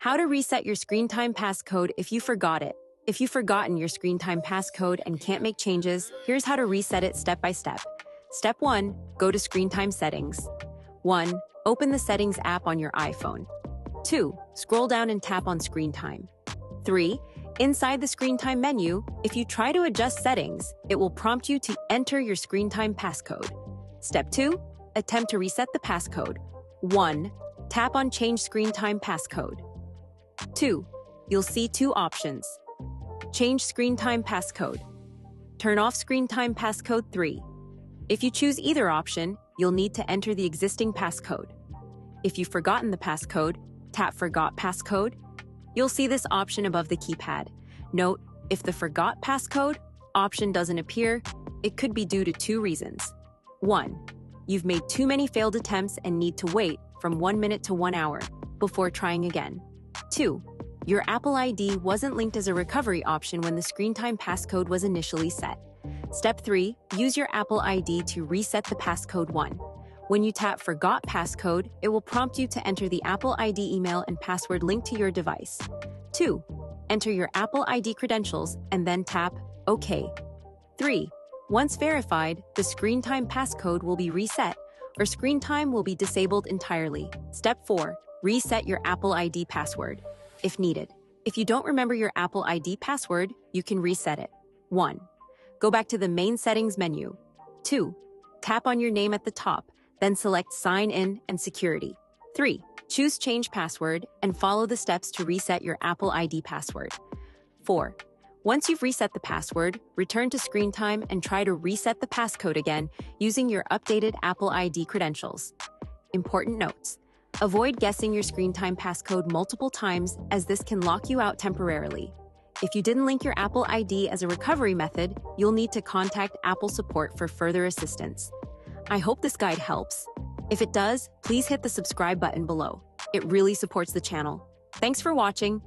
How to reset your screen time passcode if you forgot it. If you've forgotten your screen time passcode and can't make changes, here's how to reset it step by step. Step 1. Go to Screen Time Settings. 1. Open the Settings app on your iPhone. 2. Scroll down and tap on Screen Time. 3. Inside the Screen Time menu, if you try to adjust settings, it will prompt you to enter your Screen Time passcode. Step 2. Attempt to reset the passcode. 1. Tap on Change Screen Time Passcode. 2. You'll see two options. Change Screen Time Passcode. Turn off Screen Time Passcode. 3. If you choose either option, you'll need to enter the existing passcode. If you've forgotten the passcode, tap Forgot Passcode. You'll see this option above the keypad. Note, if the Forgot Passcode option doesn't appear, it could be due to two reasons. 1. You've made too many failed attempts and need to wait from 1 minute to 1 hour before trying again. 2. Your Apple ID wasn't linked as a recovery option when the Screen Time passcode was initially set. Step 3. Use your Apple ID to reset the passcode. 1. When you tap Forgot Passcode, it will prompt you to enter the Apple ID email and password linked to your device. 2. Enter your Apple ID credentials and then tap OK. 3. Once verified, the Screen Time passcode will be reset, or Screen Time will be disabled entirely. Step 4. Reset your Apple ID password, if needed. If you don't remember your Apple ID password, you can reset it. 1. Go back to the main settings menu. 2. Tap on your name at the top, then select Sign In and Security. 3. Choose Change Password and follow the steps to reset your Apple ID password. 4. Once you've reset the password, return to Screen Time and try to reset the passcode again using your updated Apple ID credentials. Important notes. Avoid guessing your Screen Time passcode multiple times, as this can lock you out temporarily. If you didn't link your Apple ID as a recovery method, you'll need to contact Apple support for further assistance. I hope this guide helps. If it does, please hit the subscribe button below. It really supports the channel. Thanks for watching.